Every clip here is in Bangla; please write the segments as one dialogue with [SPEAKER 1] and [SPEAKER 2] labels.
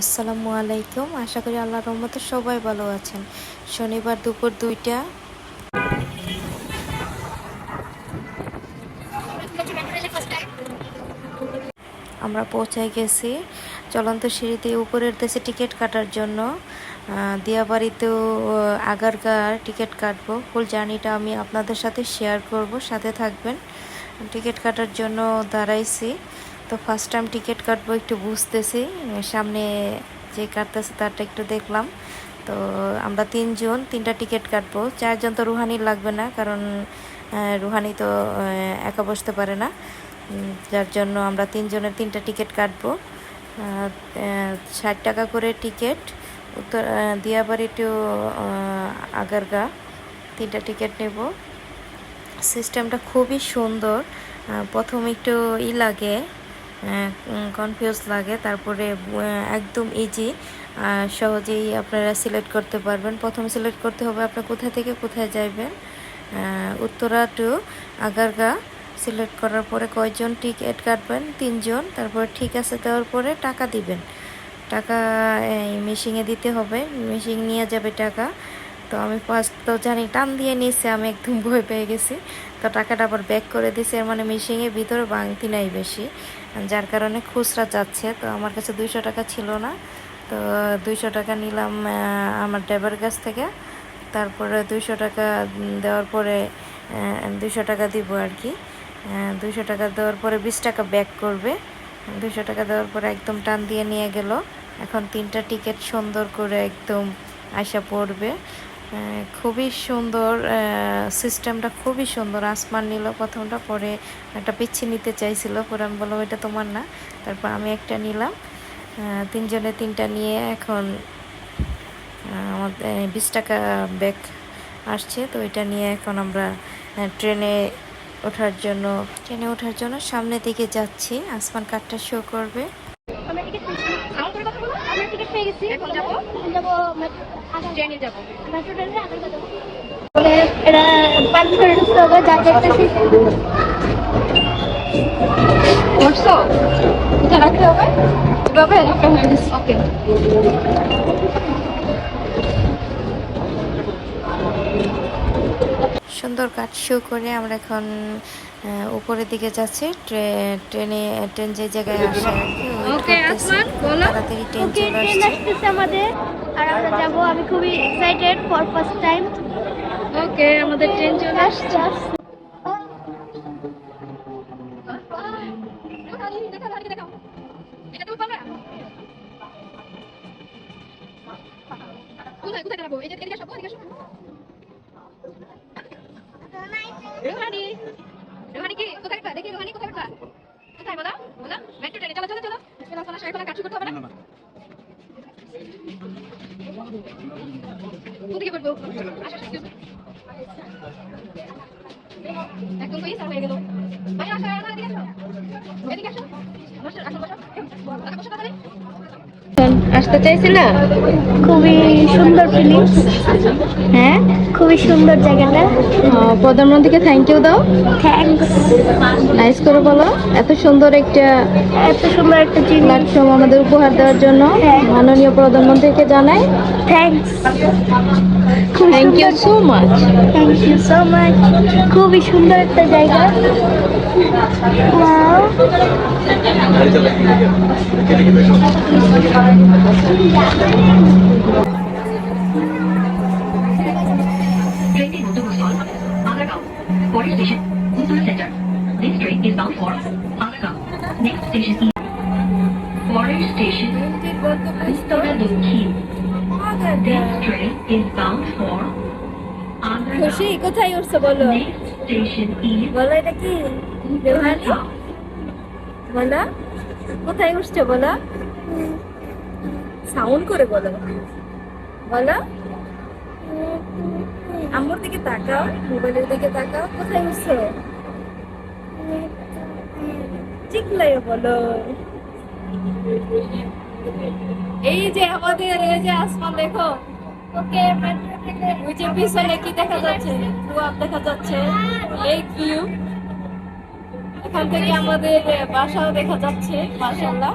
[SPEAKER 1] আসসালামু আলাইকুম। আশা করি আল্লাহর রহমতে সবাই ভালো আছেন। শনিবার দুপুর 2টা আমরা পৌঁছায় গেছি চলন্ত সিঁড়িতে উপরের দেশে টিকিট কাটার জন্য। দিয়াবাড়িতেও আগারগাঁর টিকিট কাটবো। ফুল জার্নিটা আমি আপনাদের সাথে শেয়ার করব, সাথে থাকবেন। টিকিট কাটার জন্য দাঁড়াইছি, তো ফার্স্ট টাইম টিকিট কাটবো, একটু বুঝতেছি। সামনে যে কাটতেছে তারটা একটু দেখলাম। তো আমরা 3 জন 3টা টিকিট কাটবো। 4 জন তো রুহানি লাগবে না, কারণ রুহানি তো একা বসতে পারে না। যার জন্য আমরা 3 জনের 3টা টিকিট কাটবো। 60 টাকা করে টিকিট। উত্তর দিয়াবাড়ি টু আগারগাঁ 3টা টিকিট নেব। সিস্টেমটা খুবই সুন্দর। প্রথম একটু লাগে, কনফিউজ লাগে, তারপরে একদম ইজি, সহজেই আপনারা সিলেক্ট করতে পারবেন। প্রথম সিলেক্ট করতে হবে আপনার কোথা থেকে কোথায় যাবেন। উত্তরা টু আগারগাঁ সিলেক্ট করার পরে কয়জন টিকিট কাটবেন, 3 জন। তারপরে ঠিক আছে দেওয়ার পরে টাকা দিবেন। টাকা মেশিনে দিতে হবে, মেশিন নিয়ে যাবে টাকা। তো আমি ফার্স্ট তো জানি, টান দিয়ে নিয়েছে, আমি একদম ভয় পেয়ে গেছি। তো টাকাটা আবার ব্যাক করে দিছে, এর মানে মেশিনের ভিতরে ভাঙতি নাই বেশি, যার কারণে খুচরা যাচ্ছে। তো আমার কাছে 200 টাকা ছিল না, তো 200 টাকা নিলাম আমার ড্রাইভারের কাছ থেকে। তারপরে 200 টাকা দেওয়ার পরে 200 টাকা দিব আর কি। 200 টাকা দেওয়ার পরে 20 টাকা ব্যাক করবে। 200 টাকা দেওয়ার পরে একদম টান দিয়ে নিয়ে গেল। এখন 3টা টিকিট সুন্দর করে একদম আশা পড়বে। খুবই সুন্দর, সিস্টেমটা খুবই সুন্দর। আসমান নিল প্রথমটা, পরে একটা পিচ্ছি নিতে চাইছিল, পরে আমি বললাম এটা তোমার না। তারপর আমি একটা নিলাম। 3 জনে 3টা নিয়ে এখন আমাদের 20 টাকা ব্যাক আসছে। তো এটা নিয়ে এখন আমরা ট্রেনে ওঠার জন্য সামনের দিকে যাচ্ছি। আসমান কার্ডটা শো করবে।
[SPEAKER 2] এটা 5 মিনিট ঢুকতে হবে, যা দেখতেছি করছো কোথায় রাখতে হবে, এভাবে ওকে।
[SPEAKER 1] সুন্দর কাট শো করে আমরা এখন উপরের দিকে যাচ্ছি। ট্রেন যে জায়গায় আসে আর কি, ওয়েট করতেছি। তাড়াতাড়ি ট্রেন চলে আসছে
[SPEAKER 2] আমাদের, আর আমরা যাবো। আমি খুবই এক্সাইটেড ফর ফার্স্ট টাইম।
[SPEAKER 3] ওকে, আমাদের ট্রেন চলে আসছে। কোথায় কোথায় দাঁড়াবো? এই যে এদিকে আসো, এদিকে আসো। রোহানি, রোহানি কি কোথায় উঠবা? দেখি রোহানি কোথায় উঠবা? কোথায় বলো? বলো মেট্রো ট্রেনে। চলো চলো চলো চলো চলো, এখন কাজ করতে হবে না। কোথায় করবো? আসো আসো। একদম তো ইসার হয়ে গেল। ভাই আসো, এদিকে আসো, এদিকে আসো। বসো, আসো বসো। টাকা বসো তাহলে। আসতে চাইছিলা?
[SPEAKER 2] খুবই সুন্দর ফিলিংস।
[SPEAKER 3] হ্যাঁ,
[SPEAKER 2] খুবই সুন্দর জায়গাটা।
[SPEAKER 3] প্রধানমন্ত্রীকে থ্যাংক ইউ দাও।
[SPEAKER 2] থ্যাঙ্কস।
[SPEAKER 3] নাইস করে বলো। এত সুন্দর একটা
[SPEAKER 2] জিনিস
[SPEAKER 3] প্ল্যাটফর্ম আমাদের উপহার দেওয়ার জন্য মাননীয় প্রধানমন্ত্রীকে জানাই
[SPEAKER 2] thanks.
[SPEAKER 3] Thank you so much.
[SPEAKER 2] Thank you so much. খুবই সুন্দর একটা জায়গা। Wow.
[SPEAKER 4] Train to Moscow, Agargaon. Quarry station, Uttara Center. This train is bound for Agargaon. Next station is Quarry station, Uttara Dokhin. This train is bound for
[SPEAKER 3] খুশি
[SPEAKER 4] Agargaon.
[SPEAKER 3] কোথায় উঠছো বলো?
[SPEAKER 4] Next station is
[SPEAKER 3] বলো এটা কি?
[SPEAKER 4] Uttara
[SPEAKER 3] রোহানি বলো কোথায় উঠছো বলো? সাউন্ড করে বলো, বলো। আম্মুর দিকে তাকাও, মোবাইলের দিকে তাকাও। কোথায় উঠছো? চিকলাইও বলো। এই যে আমাদের এই যে আসমান দেখো। ওকে, ওই যে পিছনে কি দেখা যাচ্ছে? কুয়াপ দেখা যাচ্ছে। এই ভিউ, এখান থেকে আমাদের বাসাও দেখা যাচ্ছে। মাশাআল্লাহ।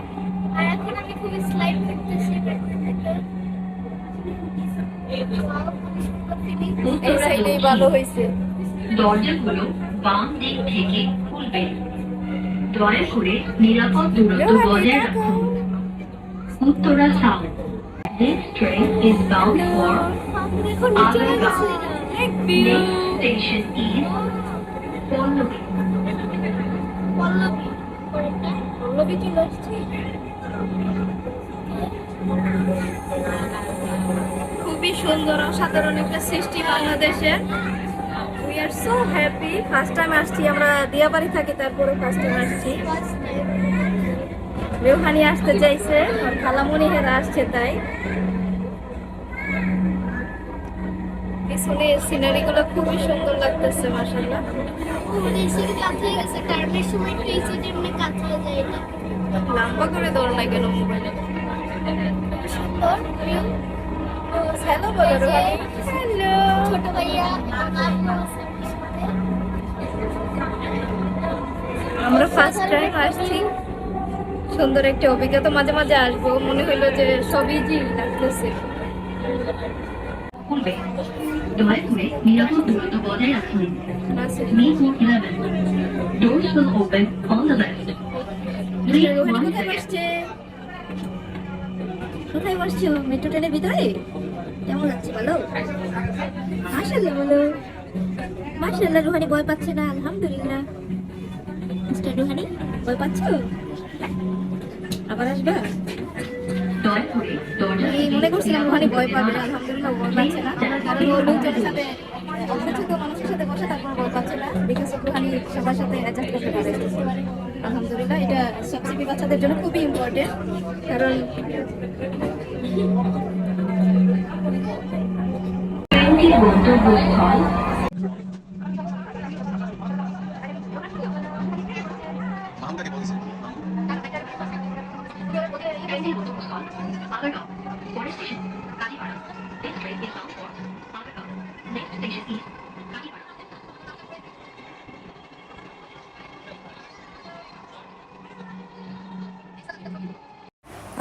[SPEAKER 2] আর এখন আমি খুবই স্লাইড করতেছি
[SPEAKER 3] এই সাইডেই ভালো হয়েছে।
[SPEAKER 4] দরজাগুলো বাম দিক থেকে খুলবে। দয়া করে নিরাপদ দূরত্ব বজায় রাখুন। Uttara south. This train is bound for
[SPEAKER 2] এখন নিচে
[SPEAKER 4] Agargaon.
[SPEAKER 2] গেছে
[SPEAKER 4] Next station is Pallavi.
[SPEAKER 2] Pallavi পরেরটা
[SPEAKER 3] পল্লবী চলে আসছি। খুবই সুন্দর অসাধারণ একটা সৃষ্টি বাংলাদেশের। We are so happy. First time আসছি আমরা, দিয়াবাড়ি থাকি, তারপরে ফার্স্ট টাইম আসছি। রেহানি আসতে চাইছে, আর খালামণি হেরা আসছে, তাই পিছনে সিনারি গুলো খুবই সুন্দর লাগতেছে মাশাআল্লাহ।
[SPEAKER 2] আমাদের এসিতে কাজ হয়ে গেছে কারণের সময় একটু এসিতে এমনি কাজ হয়ে যায় এটা
[SPEAKER 3] লম্বা করে দৌড় না কেন মোবাইলে?
[SPEAKER 2] সুন্দর ভিউ
[SPEAKER 3] হ্যালো বলো রোহানি। হ্যালো।
[SPEAKER 2] ছোট ভাইয়া আর আছে সাথে
[SPEAKER 3] আমরা ফার্স্ট টাইম আসছি, সুন্দর একটা অভিজ্ঞতা। মাঝে মাঝে আসবো, মনে হইলো যে সবই জি লাগতেছে।
[SPEAKER 4] খুলবে। দয়া করে নিরাপদ দূরত্ব বজায় রাখুন। Metro 11. Doors will open on the left. Please
[SPEAKER 3] Rouhani
[SPEAKER 4] one
[SPEAKER 3] কোথায়
[SPEAKER 4] second.
[SPEAKER 3] বসছে? কোথায় বসছো? মেট্রো ট্রেনের ভিতরে? কেমন লাগছে বলো? মাশাআল্লাহ বলো। মাশাআল্লাহ, রোহানি ভয় পাচ্ছে না, আলহামদুলিল্লাহ। মিস্টার রোহানি ভয় পাচ্ছো? আবার আসবা?
[SPEAKER 4] দয়া করে দরজা
[SPEAKER 3] আমি মনে করছিলাম রোহানি ভয় পাবে, আলহামদুলিল্লাহ ভয় পাচ্ছে না। কারণ ও লোকজনের সাথে, অপরিচিত মানুষের সাথে বসে তারপর ভয় পাচ্ছে না, বিকজ রোহানি সবার সাথে অ্যাডজাস্ট করতে পারে। আলহামদুলিল্লাহ, এটা সবচেয়ে বাচ্চাদের জন্য খুবই ইম্পর্টেন্ট। কারণ
[SPEAKER 4] ট্রেনটির গন্তব্যস্থল ট্রেনটির গন্তব্যস্থল আগারগাঁও। পরের station Kalipara. This train is bound for Agargaon. Next station is Kalipara.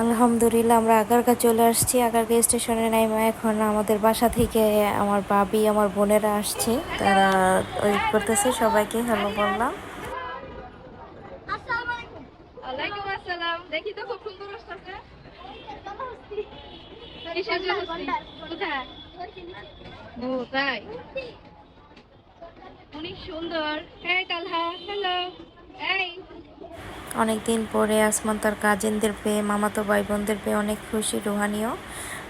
[SPEAKER 1] আলহামদুলিল্লাহ আমরা আগারগা চলে আসছি। আগারগা স্টেশনে নাইমা এখন আমাদের বাসা থেকে আমার ভাবি, আমার বোনেরা আসছে, তারা ওয়েট করতেছে। সবাইকে হ্যালো বললাম।
[SPEAKER 2] আসসালামু আলাইকুম
[SPEAKER 3] ওয়ালাইকুম আসসালাম। দেখি তো খুব সুন্দর আসছে। কোথায়? ও তাই, অনেক সুন্দর। এই তালহা, হ্যালো। এই
[SPEAKER 1] অনেক দিন পরে আসমান তার কাজিনদের পেয়ে, মামাতো ভাই বোনদের পেয়ে অনেক খুশি। রুহানিও,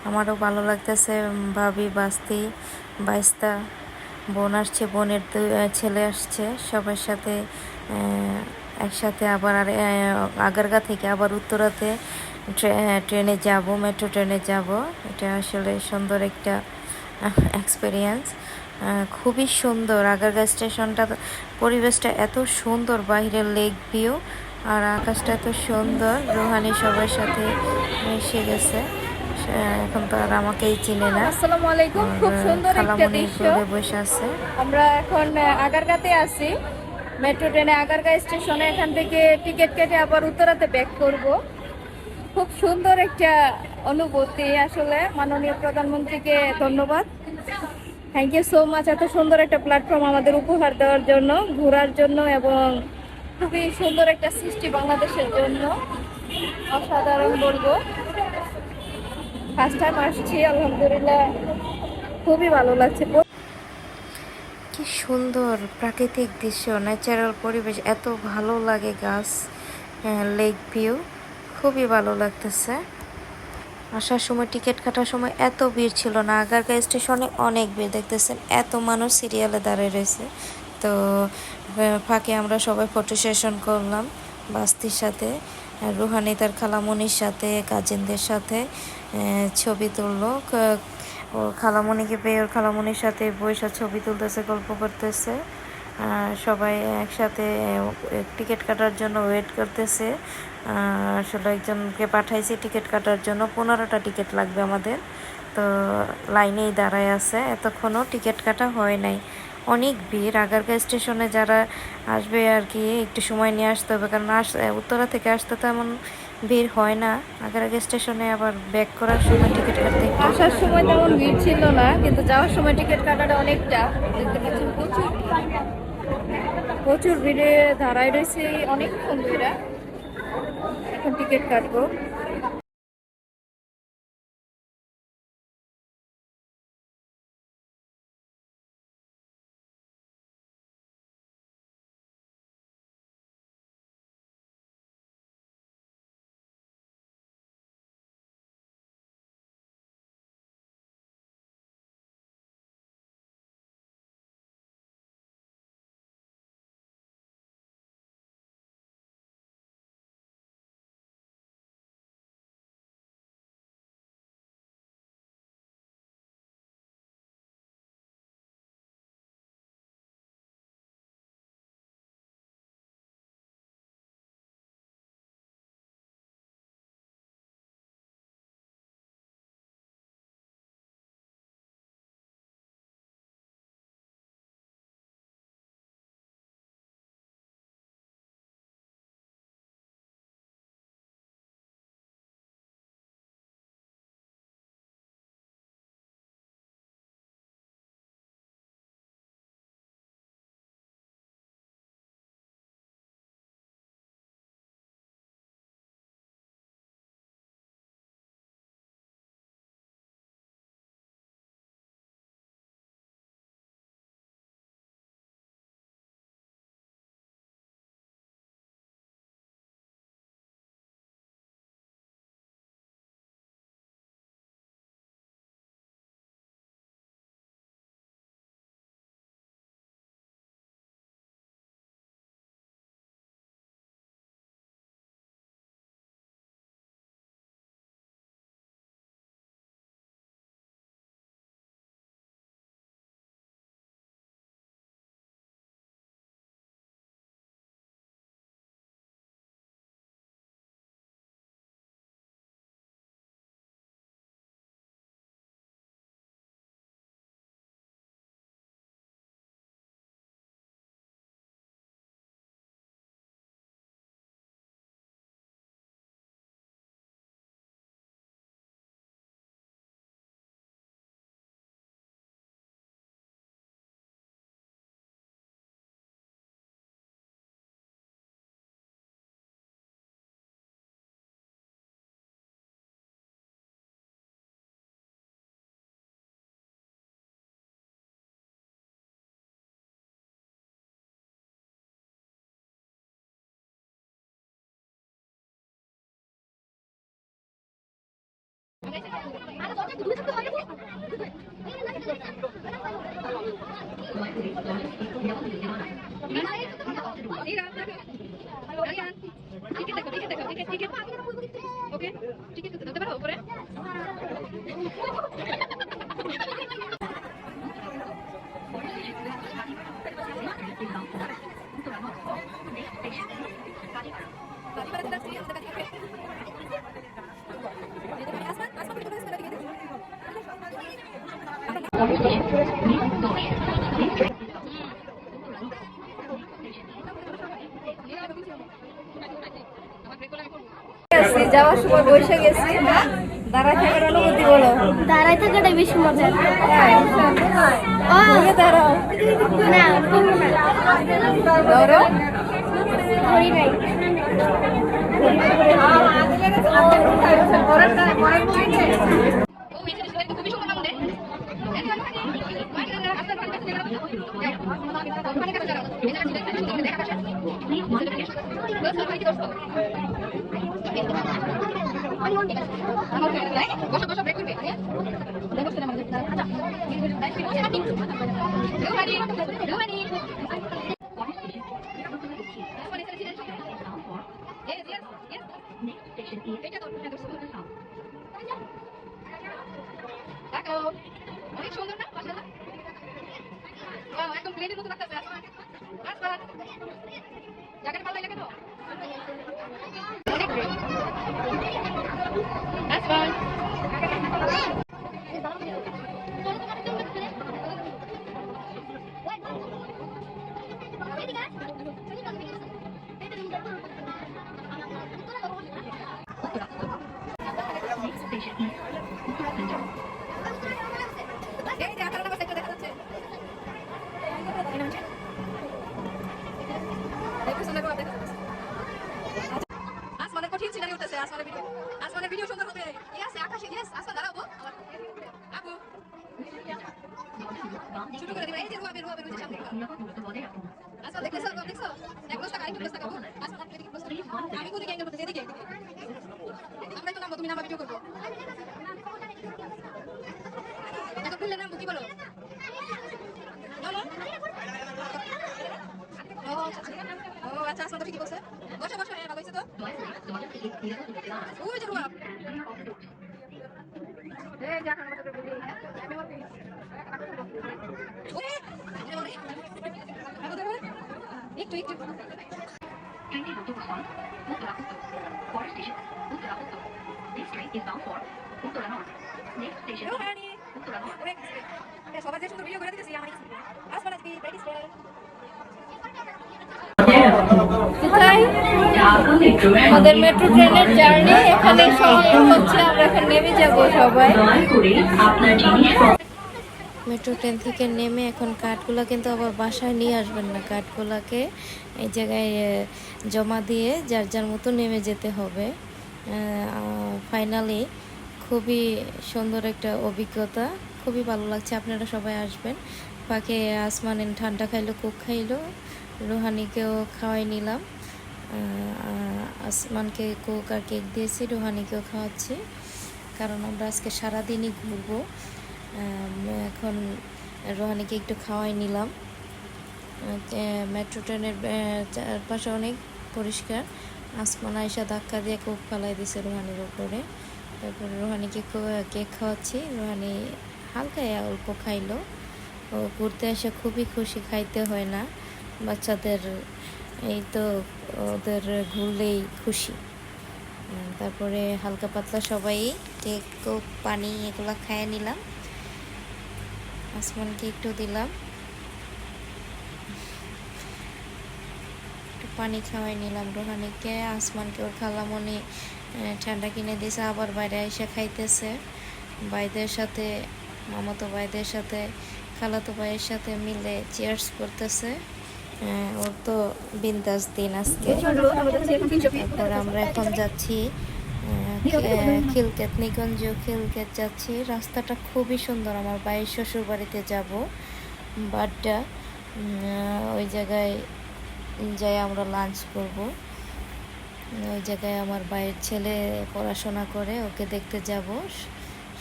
[SPEAKER 1] আমারও ভালো লাগতেছে। ভাবি, বাস্তি, বাইস্তা, বোন আসছে, বোনের ছেলে আসছে, সবার সাথে একসাথে আবার আগারগা থেকে আবার উত্তরাতে ট্রেনে যাব, মেট্রো ট্রেনে যাব। এটা আসলে সুন্দর একটা এক্সপিরিয়েন্স। খুবই সুন্দর আগারগা স্টেশনটা, পরিবেশটা এত সুন্দর, বাইরের লেক ভিউ আর আকাশটা এত সুন্দর। রুহানি সবার সাথে মিশে গেছে, এখন তো আর আমাকেই চিনে না।
[SPEAKER 3] আসসালামু আলাইকুম। খুব সুন্দর একটা
[SPEAKER 1] খালামণি
[SPEAKER 3] দৃশ্য।
[SPEAKER 1] কোলে বসে আছে।
[SPEAKER 3] আমরা এখন আগারগাঁতে আছি, মেট্রো ট্রেনে আগারগাঁ স্টেশনে। এখান থেকে টিকিট কেটে আবার উত্তরাতে ব্যাক করব। খুব সুন্দর একটা অনুভূতি আসলে। মাননীয় প্রধানমন্ত্রীকে ধন্যবাদ, থ্যাংক ইউ সো মাচ, এত সুন্দর একটা প্ল্যাটফর্ম আমাদের উপহার দেওয়ার জন্য, ঘোরার জন্য, এবং খুবই সুন্দর একটা সৃষ্টি বাংলাদেশের জন্য। অসাধারণ বলবো। ফার্স্ট টাইম আসছি, আলহামদুলিল্লাহ খুবই ভালো লাগছে।
[SPEAKER 1] কি সুন্দর প্রাকৃতিক দৃশ্য, ন্যাচারাল পরিবেশ, এত ভালো লাগে। গাছ, লেক ভিউ, খুবই ভালো লাগতেছে। আসার সময়, টিকিট কাটার সময় এত ভিড় ছিল না। আগারগা স্টেশনে অনেক ভিড়, দেখতেছেন এত মানুষ সিরিয়ালে দাঁড়িয়ে রয়েছে। তো ফাঁকে আমরা সবাই ফটো সেশন করলাম বাস্তির সাথে, রুহানি তার খালামণির সাথে, কাজিনদের সাথে ছবি তুললো। ওর খালামণিকে পেয়ে ওর খালামণির সাথে বসে ছবি তুলতেছে, গল্প করতেছে। সবাই একসাথে টিকিট কাটার জন্য ওয়েট করতেছে। আসলে একজনকে পাঠাইছি টিকিট কাটার জন্য, 15টা টিকিট লাগবে আমাদের। তো লাইনেই দাঁড়ায় আছে, এতক্ষণও টিকিট কাটা হয় নাই। অনেক ভিড়। আগারগা স্টেশনে যারা আসবে আর কি একটু সময় নিয়ে আসতে হবে, কারণ উত্তরা থেকে আসতে তো এমন ভিড় হয় না। আগারগা স্টেশনে আবার ব্যাক করার সময় টিকিট কাটতে একটু
[SPEAKER 3] আসার সময় তেমন ভিড় ছিল না, কিন্তু যাওয়ার সময় টিকিট কাটাটা অনেকটা দেখতে পাচ্ছেন, প্রচুর প্রচুর ভিড়ে দাঁড়ায় রয়েছে অনেকক্ষণ ধরে। এখন টিকিট কাটবো। যাওয়ার সময় বসে গেছি, দাঁড়ায় থাকার অনুভূতি বলো।
[SPEAKER 2] দাঁড়ায় থাকাটা বেশি মজার।
[SPEAKER 3] তুমি দাঁড়াও,
[SPEAKER 2] না করবো না,
[SPEAKER 3] ধরো
[SPEAKER 2] করি নাই।
[SPEAKER 3] অনেক সুন্দর না বাসাটা? একদম প্লেনের মতো লাগতেছে। জায়গাটা ভালো লাগে কেন? That's fine.
[SPEAKER 4] East, Uttara Center.
[SPEAKER 3] এই যে 18 নম্বর সেক্টর দেখা যাচ্ছে। এই পিছনে দেখা যাচ্ছে। আসমানের কঠিন সিনারি উঠতেছে, আসমানের ভিডিও সুন্দর হবে। ইয়েস আকাশে, ইয়েস আসমান দাঁড়াবো আপু শুরু করে দিবা। এই যে রুয়াবে রুয়াবে সামনে
[SPEAKER 4] নিরাপদ দূরত্ব বজায় রাখুন।
[SPEAKER 3] আসমান দেখতেছ দেখছো এক বস্তা আরেকটু বস্তা খাবো। আসমান আপনি এদিকে বস্তা আমি কোন দিকে অ্যাঙ্গেল করতেছি এদিকে আমরাই তো নামবো, তুমি নামা ভিডিও করবো দেখো খুললে নামবো কি বলো বলো। ও আচ্ছা আসমান তো ঠিকই বলছে। বসো বসো ভালো হয়েছে তো।
[SPEAKER 4] দয়া করে দরজা থেকে নিরাপদ দূরত্বে দাঁড়ান।
[SPEAKER 3] ওই যে রুয়াব
[SPEAKER 4] Clear all the doors.
[SPEAKER 3] এই যে 18 নম্বর সেক্টর বুঝি আমি বলছি একটু একটু
[SPEAKER 4] ট্রেনটির গন্তব্যস্থল উত্তরাপত্ত। পরের স্টেশন উত্তরাপত্ত। This train is bound for Uttara north. Next station is
[SPEAKER 3] রোহানি
[SPEAKER 4] উত্তরা নর্থ.
[SPEAKER 3] সবাই যে সুন্দর ভিডিও করে দিতেছি আমার আসমান আজকে প্র্যাকটিস করে কোথায় আমাদের মেট্রো ট্রেনের জার্নি এখানে সমাপ্ত হচ্ছে। আমরা এখন নেমে যাব সবাই।
[SPEAKER 4] দয়া করে আপনার জিনিসপত্র
[SPEAKER 1] মেট্রো ট্রেন থেকে নেমে এখন কাঠগুলো কিন্তু আবার বাসায় নিয়ে আসবেন না, কাঠগুলোকে এই জায়গায় জমা দিয়ে যার যার মতো নেমে যেতে হবে। ফাইনালি খুবই সুন্দর একটা অভিজ্ঞতা, খুবই ভালো লাগছে। আপনারা সবাই আসবেন। পাখি আসমানে ঠান্ডা খাইলো, কোক খাইলো, রুহানিকেও খাওয়াই নিলাম। আসমানকে কোক আর কেক দিয়েছি, রুহানিকেও খাওয়াচ্ছি, কারণ আমরা আজকে সারাদিনই ঘুরবো। এখন রোহানিকে একটু খাওয়াই নিলাম। মেট্রো ট্রেনের চারপাশে অনেক পরিষ্কার। আসমান আয়সা ধাক্কা দিয়ে কোক ফালাই দিছে রোহানির উপরে। তারপরে রোহানিকে কেক খাওয়াচ্ছি, রোহানি হালকা অল্প খাইলো। ও ঘুরতে এসে খুবই খুশি, খাইতে হয় না বাচ্চাদের, এই তো ওদের ঘুরলেই খুশি। তারপরে হালকা পাতলা সবাই কেক কোক পানি এগুলো খাইয়ে নিলাম। আসমানকে একটু দিলাম, একটু পানি খাওয়াই নিলাম রোহানিকে। আসমানকে ওর খালামণি ঠান্ডা কিনে দিয়েছে, আবার বাইরে এসে খাইতেছে ভাইদের সাথে, মামাতো ভাইদের সাথে, খালাতো ভাইয়ের সাথে মিলে চিয়ার্স করতেছে। ওর তো বিন্দাস দিন আজকে। তারপর আমরা এখন যাচ্ছি খিলকেত, নিকুঞ্জ খিলকেত যাচ্ছি। রাস্তাটা খুবই সুন্দর। আমার ভাইয়ের শ্বশুর বাড়িতে যাব, বাড্ডা, ওই জায়গায় যাই আমরা লাঞ্চ করব। ওই জায়গায় আমার ভাইয়ের ছেলে পড়াশোনা করে, ওকে দেখতে যাব।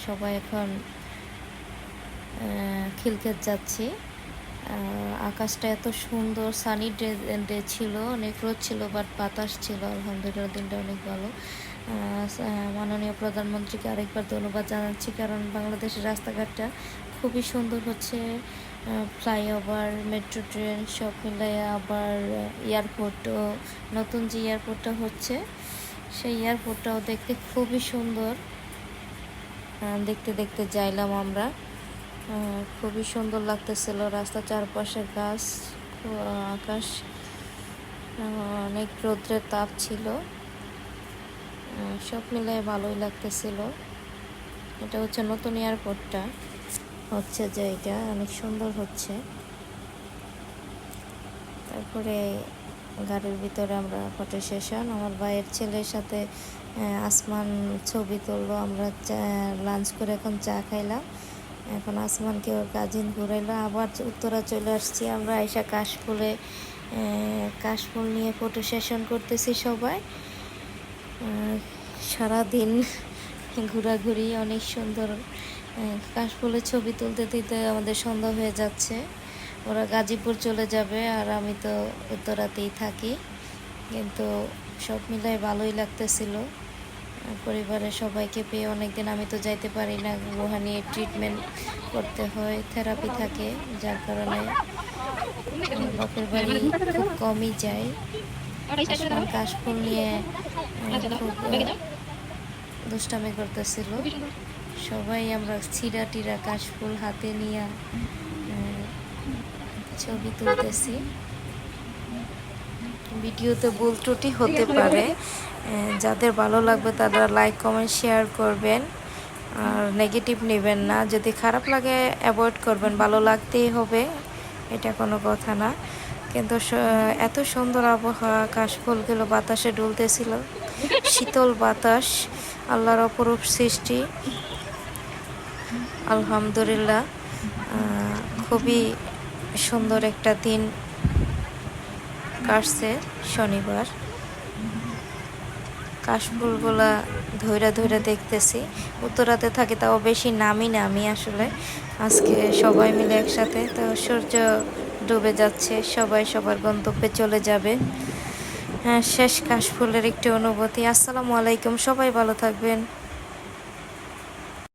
[SPEAKER 1] সবাই এখন খিলকেত যাচ্ছি। আকাশটা এত সুন্দর, সানি ডে ছিল, অনেক রোদ ছিল, বাট বাতাস ছিল। আলহামদুলিল্লাহ দিনটা অনেক ভালো। মাননীয় প্রধানমন্ত্রীকে আরেকবার ধন্যবাদ জানাচ্ছি, কারণ বাংলাদেশের রাস্তাঘাটটা খুবই সুন্দর হচ্ছে। ফ্লাইওভার, মেট্রো ট্রেন সব মিলাই, আবার এয়ারপোর্টও, নতুন যে এয়ারপোর্টটা হচ্ছে সেই এয়ারপোর্টটাও দেখতে খুবই সুন্দর। দেখতে দেখতে যাইলাম আমরা, খুবই সুন্দর লাগতেছিল। রাস্তা চারপাশে গাছ, আকাশ, অনেক রৌদ্রের তাপ ছিল, সব মিলাই ভালোই লাগতেছিল। এটা হচ্ছে নতুন এয়ারপোর্টটা হচ্ছে, যে এটা অনেক সুন্দর হচ্ছে। তারপরে গাড়ির ভিতরে আমরা ফটো সেশন, আমার ভাইয়ের ছেলের সাথে আসমান ছবি তুললো। আমরা লাঞ্চ করে এখন চা খাইলাম। এখন আসমানকে ওর কাজিন ঘুরাইলো। আবার উত্তরা চলে আসছি আমরা, আইসা কাশফুল নিয়ে ফটো সেশন করতেছি সবাই। সারাদিন ঘোরাঘুরি, অনেক সুন্দর কাশফুলের ছবি তুলতে তুলতে আমাদের সন্ধ্যা হয়ে যাচ্ছে। ওরা গাজীপুর চলে যাবে আর আমি তো উত্তরাতেই থাকি, কিন্তু সব মিলাই ভালোই লাগতেছিল। পরিবারের সবাইকে পেয়ে অনেকদিন, আমি তো যাইতে পারি না, রোহানি ট্রিটমেন্ট করতে হয়, থেরাপি থাকে, যার কারণে বাপের বাড়ি খুব কমই যাই। আসমান কাশফুল নিয়ে খুব দুষ্টামি করতেছিল। সবাই আমরা ছিঁড়া টিরা কাশফুল হাতে নিয়ে ছবি তুলতেছি। ভিডিওতে ভুল ত্রুটি হতে পারে, যাদের ভালো লাগবে তারা লাইক কমেন্ট শেয়ার করবেন। আর নেগেটিভ নেবেন না, যদি খারাপ লাগে অ্যাভয়েড করবেন, ভালো লাগতেই হবে এটা কোনো কথা না। কিন্তু এত সুন্দর আবহাওয়া, কাশফুলগুলো বাতাসে দুলতেছিল, শীতল বাতাস, আল্লাহর অপরূপ সৃষ্টি। আলহামদুলিল্লাহ, খুবই সুন্দর একটা দিন কাটছে শনিবার। কাশফুলগুলা ধৈরা ধৈরা দেখতেছি, উত্তরাতে থাকি তাও বেশি নামি না আমি আসলে। আজকে সবাই মিলে একসাথে, তো সূর্য ডুবে যাচ্ছে, সবাই সবার গন্তব্যে চলে যাবে। হ্যাঁ, শেষ কাশফুলের একটি অনুভূতি। আসসালামু আলাইকুম, সবাই ভালো থাকবেন।